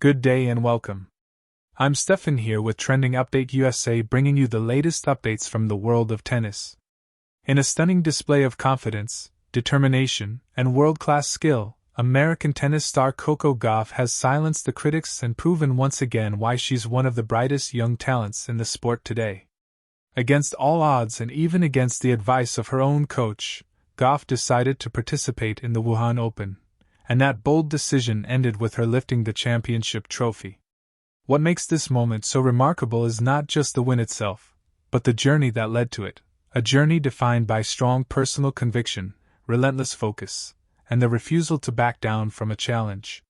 Good day and welcome. I'm Stefan here with Trending Update USA, bringing you the latest updates from the world of tennis. In a stunning display of confidence, determination, and world-class skill, American tennis star Coco Gauff has silenced the critics and proven once again why she's one of the brightest young talents in the sport today. Against all odds and even against the advice of her own coach, Gauff decided to participate in the Wuhan Open, and that bold decision ended with her lifting the championship trophy. What makes this moment so remarkable is not just the win itself, but the journey that led to it, a journey defined by strong personal conviction, relentless focus, and the refusal to back down from a challenge.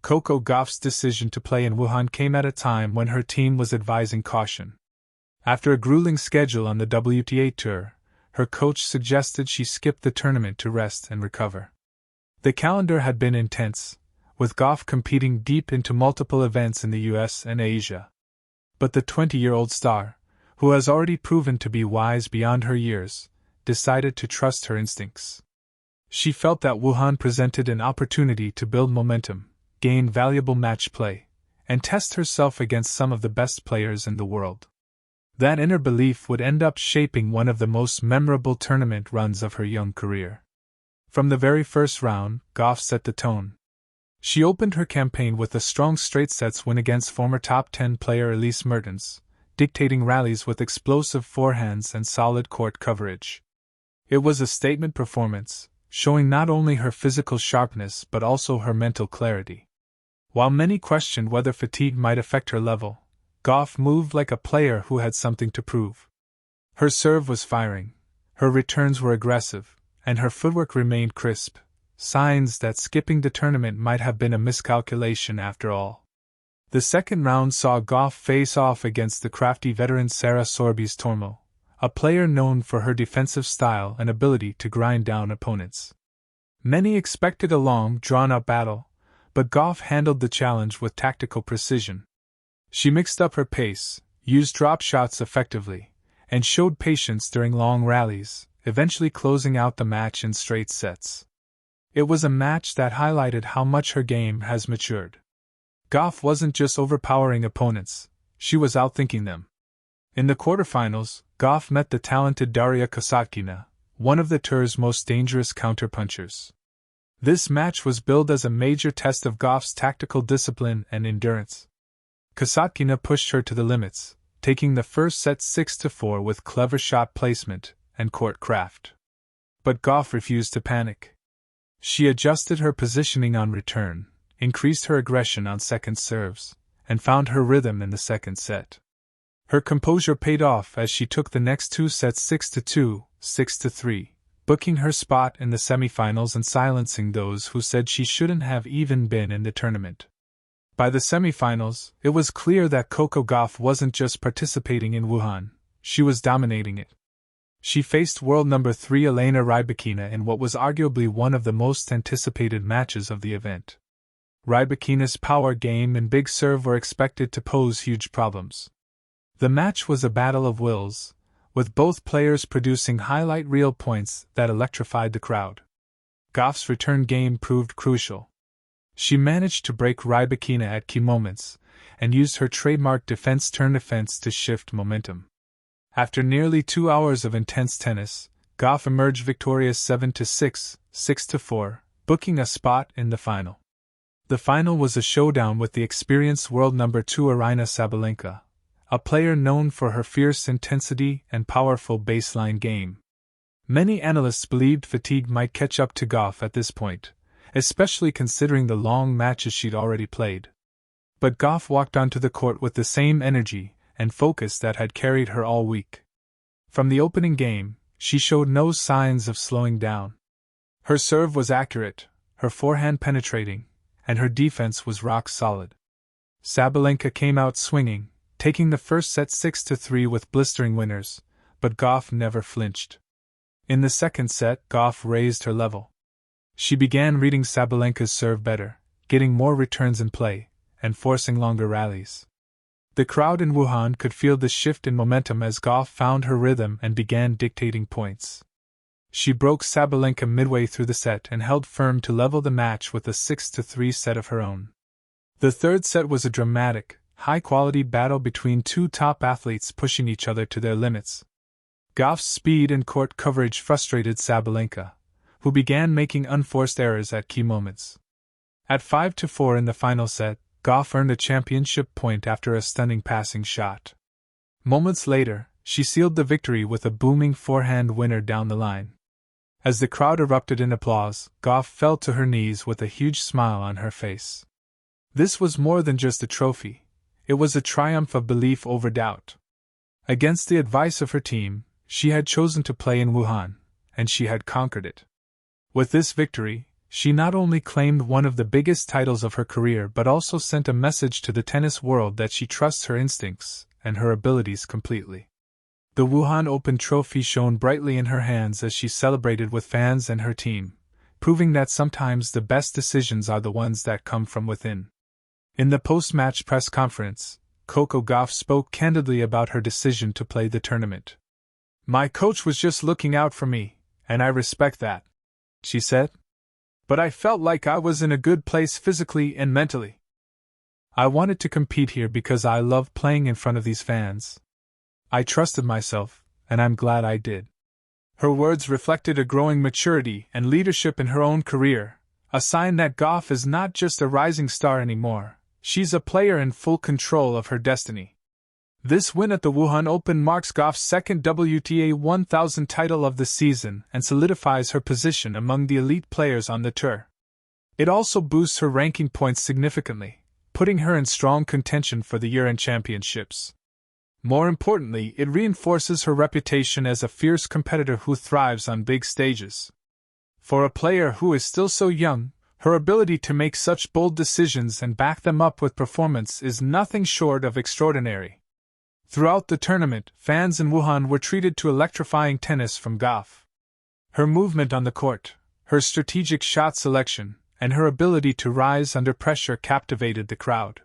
Coco Gauff's decision to play in Wuhan came at a time when her team was advising caution. After a grueling schedule on the WTA Tour, her coach suggested she skip the tournament to rest and recover. The calendar had been intense, with Gauff competing deep into multiple events in the US and Asia. But the 20-year-old star, who has already proven to be wise beyond her years, decided to trust her instincts. She felt that Wuhan presented an opportunity to build momentum, gain valuable match play, and test herself against some of the best players in the world. That inner belief would end up shaping one of the most memorable tournament runs of her young career. From the very first round, Gauff set the tone. She opened her campaign with a strong straight sets win against former top 10 player Elise Mertens, dictating rallies with explosive forehands and solid court coverage. It was a statement performance, showing not only her physical sharpness but also her mental clarity. While many questioned whether fatigue might affect her level, Gauff moved like a player who had something to prove. Her serve was firing, her returns were aggressive, and her footwork remained crisp, signs that skipping the tournament might have been a miscalculation after all. The second round saw Gauff face off against the crafty veteran Sara Sorribes-Tormo, a player known for her defensive style and ability to grind down opponents. Many expected a long, drawn-out battle, but Gauff handled the challenge with tactical precision. She mixed up her pace, used drop shots effectively, and showed patience during long rallies, eventually closing out the match in straight sets. It was a match that highlighted how much her game has matured. Gauff wasn't just overpowering opponents, she was outthinking them. In the quarterfinals, Gauff met the talented Daria Kasatkina, one of the tour's most dangerous counterpunchers. This match was billed as a major test of Gauff's tactical discipline and endurance. Kasatkina pushed her to the limits, taking the first set 6-4 with clever shot placement and court craft. But Gauff refused to panic. She adjusted her positioning on return, increased her aggression on second serves, and found her rhythm in the second set. Her composure paid off as she took the next two sets 6-2, 6-3, booking her spot in the semifinals and silencing those who said she shouldn't have even been in the tournament. By the semifinals, it was clear that Coco Gauff wasn't just participating in Wuhan, she was dominating it. She faced world number 3 Elena Rybakina in what was arguably one of the most anticipated matches of the event. Rybakina's power game and big serve were expected to pose huge problems. The match was a battle of wills, with both players producing highlight reel points that electrified the crowd. Gauff's return game proved crucial. She managed to break Rybakina at key moments, and used her trademark defense-turn-offense to shift momentum. After nearly 2 hours of intense tennis, Gauff emerged victorious 7-6, 6-4, booking a spot in the final. The final was a showdown with the experienced world number 2 Aryna Sabalenka, a player known for her fierce intensity and powerful baseline game. Many analysts believed fatigue might catch up to Gauff at this point, especially considering the long matches she'd already played. But Gauff walked onto the court with the same energy and focus that had carried her all week. From the opening game, she showed no signs of slowing down. Her serve was accurate, her forehand penetrating, and her defense was rock solid. Sabalenka came out swinging, taking the first set 6-3 with blistering winners, but Gauff never flinched. In the second set, Gauff raised her level. She began reading Sabalenka's serve better, getting more returns in play, and forcing longer rallies. The crowd in Wuhan could feel the shift in momentum as Gauff found her rhythm and began dictating points. She broke Sabalenka midway through the set and held firm to level the match with a 6-3 set of her own. The third set was a dramatic, high-quality battle between two top athletes pushing each other to their limits. Gauff's speed and court coverage frustrated Sabalenka, who began making unforced errors at key moments. At 5-4 in the final set, Gauff earned a championship point after a stunning passing shot. Moments later, she sealed the victory with a booming forehand winner down the line. As the crowd erupted in applause, Gauff fell to her knees with a huge smile on her face. This was more than just a trophy. It was a triumph of belief over doubt. Against the advice of her team, she had chosen to play in Wuhan, and she had conquered it. With this victory, she not only claimed one of the biggest titles of her career but also sent a message to the tennis world that she trusts her instincts and her abilities completely. The Wuhan Open trophy shone brightly in her hands as she celebrated with fans and her team, proving that sometimes the best decisions are the ones that come from within. In the post-match press conference, Coco Gauff spoke candidly about her decision to play the tournament. "My coach was just looking out for me, and I respect that," she said. "But I felt like I was in a good place physically and mentally. I wanted to compete here because I love playing in front of these fans. I trusted myself, and I'm glad I did." Her words reflected a growing maturity and leadership in her own career, a sign that Gauff is not just a rising star anymore, she's a player in full control of her destiny. This win at the Wuhan Open marks Gauff's second WTA 1000 title of the season and solidifies her position among the elite players on the tour. It also boosts her ranking points significantly, putting her in strong contention for the year-end championships. More importantly, it reinforces her reputation as a fierce competitor who thrives on big stages. For a player who is still so young, her ability to make such bold decisions and back them up with performance is nothing short of extraordinary. Throughout the tournament, fans in Wuhan were treated to electrifying tennis from Gauff. Her movement on the court, her strategic shot selection, and her ability to rise under pressure captivated the crowd.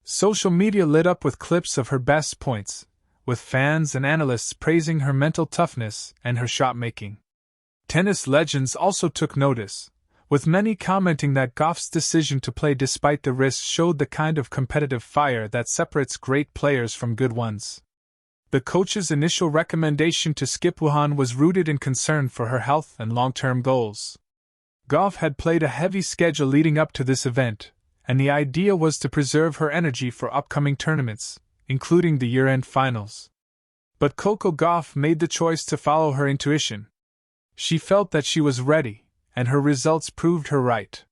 Social media lit up with clips of her best points, with fans and analysts praising her mental toughness and her shot-making. Tennis legends also took notice, with many commenting that Gauff's decision to play despite the risks showed the kind of competitive fire that separates great players from good ones. The coach's initial recommendation to skip Wuhan was rooted in concern for her health and long-term goals. Gauff had played a heavy schedule leading up to this event, and the idea was to preserve her energy for upcoming tournaments, including the year-end finals. But Coco Gauff made the choice to follow her intuition. She felt that she was ready, and her results proved her right.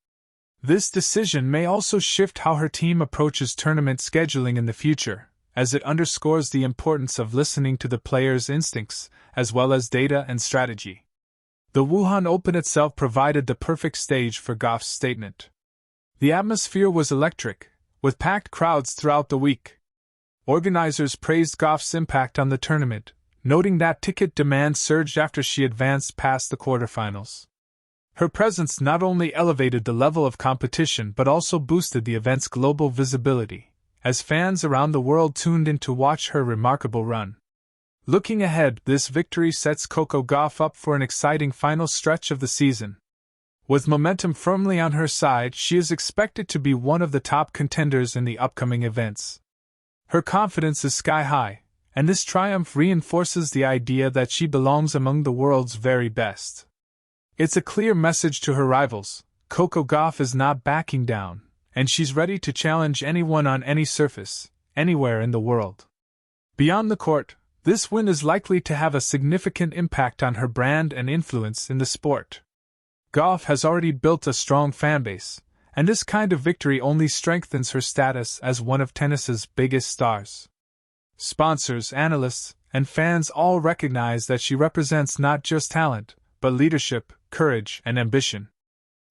This decision may also shift how her team approaches tournament scheduling in the future, as it underscores the importance of listening to the players' instincts, as well as data and strategy. The Wuhan Open itself provided the perfect stage for Gauff's statement. The atmosphere was electric, with packed crowds throughout the week. Organizers praised Gauff's impact on the tournament, noting that ticket demand surged after she advanced past the quarterfinals. Her presence not only elevated the level of competition but also boosted the event's global visibility, as fans around the world tuned in to watch her remarkable run. Looking ahead, this victory sets Coco Gauff up for an exciting final stretch of the season. With momentum firmly on her side, she is expected to be one of the top contenders in the upcoming events. Her confidence is sky-high, and this triumph reinforces the idea that she belongs among the world's very best. It's a clear message to her rivals: Coco Gauff is not backing down, and she's ready to challenge anyone on any surface, anywhere in the world. Beyond the court, this win is likely to have a significant impact on her brand and influence in the sport. Gauff has already built a strong fanbase, and this kind of victory only strengthens her status as one of tennis's biggest stars. Sponsors, analysts, and fans all recognize that she represents not just talent, but leadership, courage, and ambition.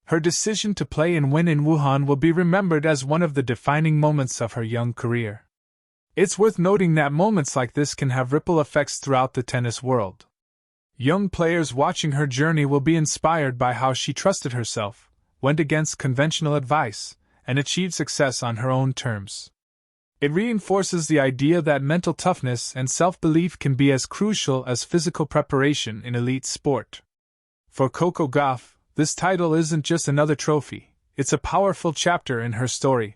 Her decision to play and win in Wuhan will be remembered as one of the defining moments of her young career. It's worth noting that moments like this can have ripple effects throughout the tennis world. Young players watching her journey will be inspired by how she trusted herself, went against conventional advice, and achieved success on her own terms. It reinforces the idea that mental toughness and self-belief can be as crucial as physical preparation in elite sport. For Coco Gauff, this title isn't just another trophy, it's a powerful chapter in her story.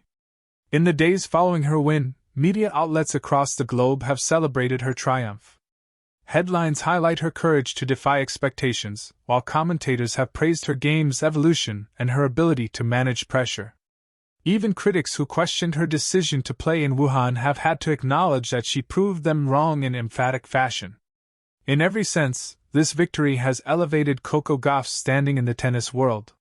In the days following her win, media outlets across the globe have celebrated her triumph. Headlines highlight her courage to defy expectations, while commentators have praised her game's evolution and her ability to manage pressure. Even critics who questioned her decision to play in Wuhan have had to acknowledge that she proved them wrong in emphatic fashion. In every sense, this victory has elevated Coco Gauff's standing in the tennis world.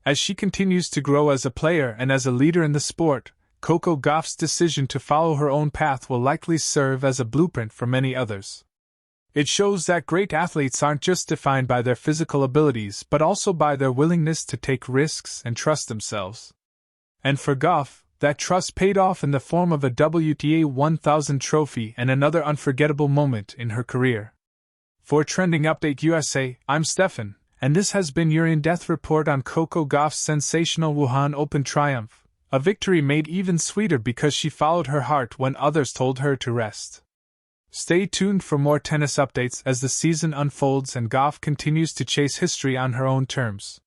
As she continues to grow as a player and as a leader in the sport, Coco Gauff's decision to follow her own path will likely serve as a blueprint for many others. It shows that great athletes aren't just defined by their physical abilities but also by their willingness to take risks and trust themselves. And for Gauff, that trust paid off in the form of a WTA 1000 trophy and another unforgettable moment in her career. For Trending Update USA, I'm Stefan, and this has been your in-depth report on Coco Gauff's sensational Wuhan Open triumph, a victory made even sweeter because she followed her heart when others told her to rest. Stay tuned for more tennis updates as the season unfolds and Gauff continues to chase history on her own terms.